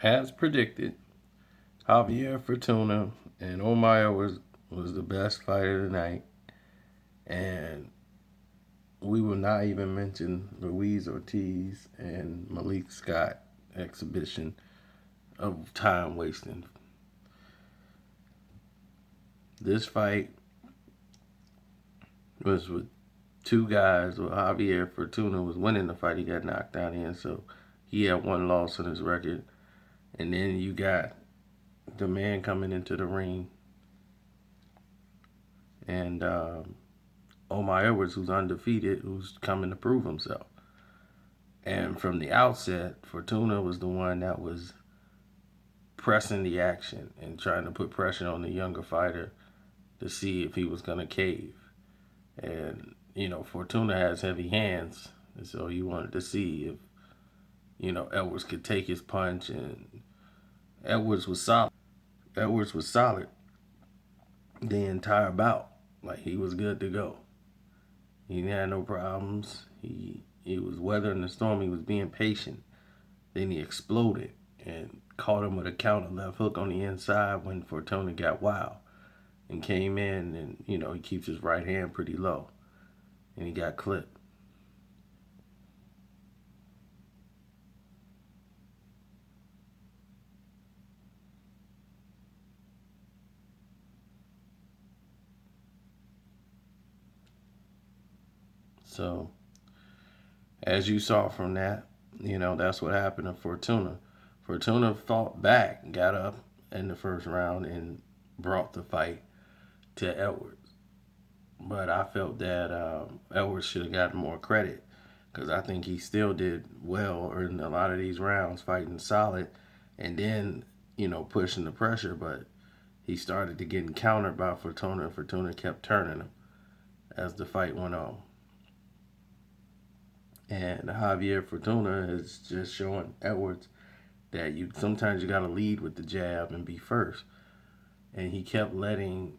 as predicted, Javier Fortuna and Omar was the best fight of the night. And we will not even mention Luis Ortiz and Malik Scott exhibition of time wasting. This fight was with two guys. Well, Javier Fortuna was winning the fight. He got knocked out in, so he had one loss on his record. And then you got the man coming into the ring, and Omar Edwards, who's undefeated, who's coming to prove himself. And from the outset, Fortuna was the one that was pressing the action and trying to put pressure on the younger fighter to see if he was going to cave. And, Fortuna has heavy hands, and so he wanted to see if, Edwards could take his punch, and Edwards was solid. Edwards was solid the entire bout. Like, he was good to go. He had no problems. He was weathering the storm. He was being patient. Then he exploded and caught him with a counter left hook on the inside when Fortuna got wild and came in, and he keeps his right hand pretty low, and he got clipped. So, as you saw from that, that's what happened to Fortuna. Fortuna fought back, got up in the first round, and brought the fight to Edwards. But I felt that Edwards should have gotten more credit, because I think he still did well in a lot of these rounds, fighting solid, and then, pushing the pressure. But he started to get countered by Fortuna, and Fortuna kept turning him as the fight went on. And Javier Fortuna is just showing Edwards that sometimes you got to lead with the jab and be first. And he kept letting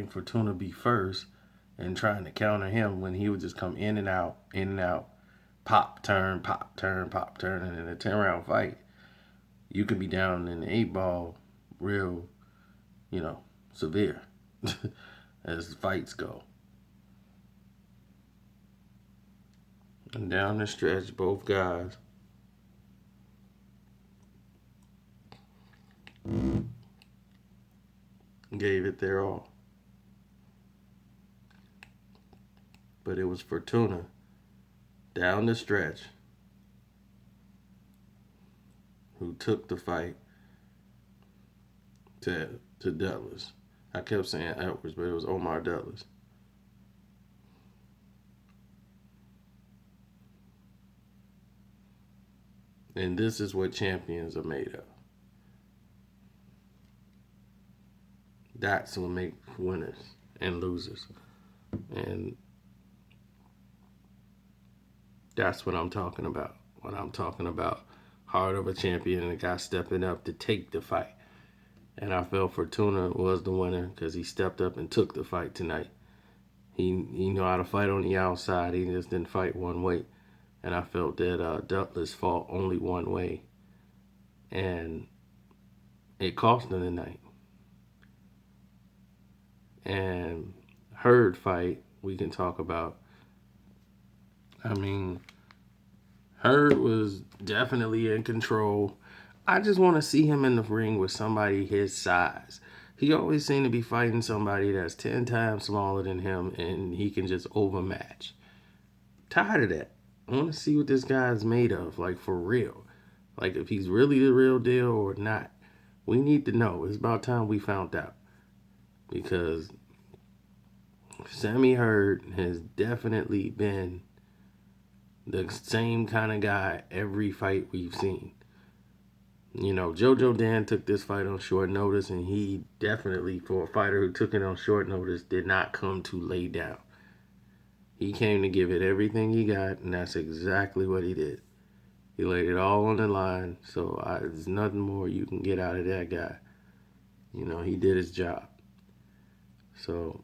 Fortuna be first and trying to counter him when he would just come in and out, pop, turn, pop, turn, pop, turn. And in a 10-round fight, you could be down in the 8-ball real, severe as fights go. And down the stretch, both guys gave it their all. But it was Fortuna down the stretch who took the fight to Douglas. I kept saying Edwards, but it was Omar Douglas. And this is what champions are made of. That's what makes winners and losers. And that's what I'm talking about. When I'm talking about heart of a champion and a guy stepping up to take the fight. And I felt Fortuna was the winner because he stepped up and took the fight tonight. He knew how to fight on the outside. He just didn't fight one way. And I felt that Douglas fought only one way. And it cost him tonight. And Hurd fight, we can talk about. I mean, Hurd was definitely in control. I just want to see him in the ring with somebody his size. He always seemed to be fighting somebody that's 10 times smaller than him, and he can just overmatch. Tired of that. I want to see what this guy's made of, like for real. Like if he's really the real deal or not. We need to know. It's about time we found out. Because Sammy Hurd has definitely been the same kind of guy every fight we've seen. JoJo Dan took this fight on short notice, and he definitely, for a fighter who took it on short notice, did not come to lay down. He came to give it everything he got, and that's exactly what he did. He laid it all on the line, so there's nothing more you can get out of that guy. He did his job. So,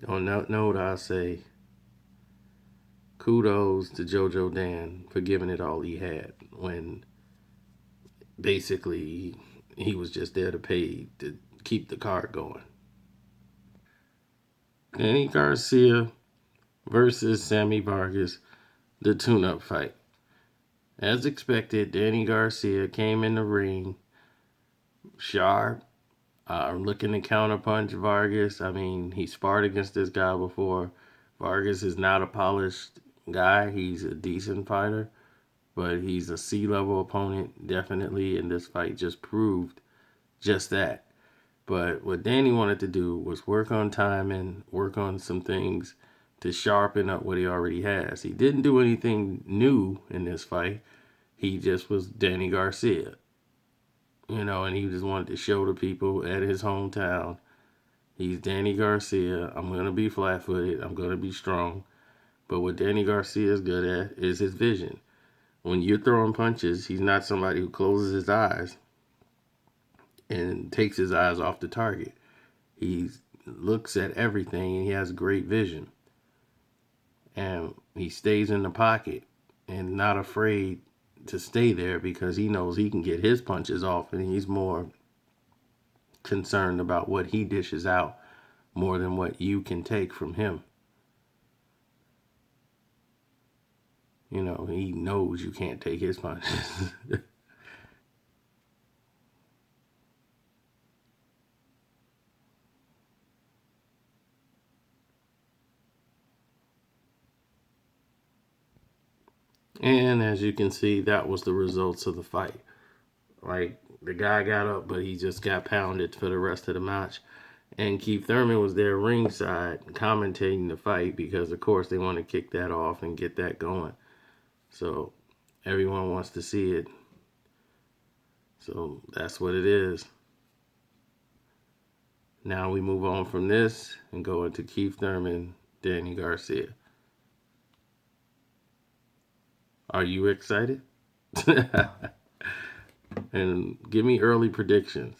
on that note, I say kudos to JoJo Dan for giving it all he had when basically he was just there to pay to keep the card going. Danny Garcia versus Sammy Vargas, the tune-up fight. As expected, Danny Garcia came in the ring sharp, looking to counterpunch Vargas. I mean, he sparred against this guy before. Vargas is not a polished guy. He's a decent fighter, but he's a C-level opponent, definitely, and this fight just proved just that. But what Danny wanted to do was work on timing, work on some things to sharpen up what he already has. He didn't do anything new in this fight. He just was Danny Garcia, and he just wanted to show the people at his hometown, he's Danny Garcia. I'm going to be flat footed. I'm going to be strong. But what Danny Garcia is good at is his vision. When you're throwing punches, he's not somebody who closes his eyes and takes his eyes off the target. He looks at everything and he has great vision. And he stays in the pocket and not afraid to stay there because he knows he can get his punches off, and he's more concerned about what he dishes out more than what you can take from him. He knows you can't take his punches. And as you can see, that was the results of the fight. Like, the guy got up, but he just got pounded for the rest of the match. And Keith Thurman was there ringside commentating the fight because, of course, they want to kick that off and get that going. So everyone wants to see it. So that's what it is. Now we move on from this and go into Keith Thurman, Danny Garcia. Are you excited? And give me early predictions.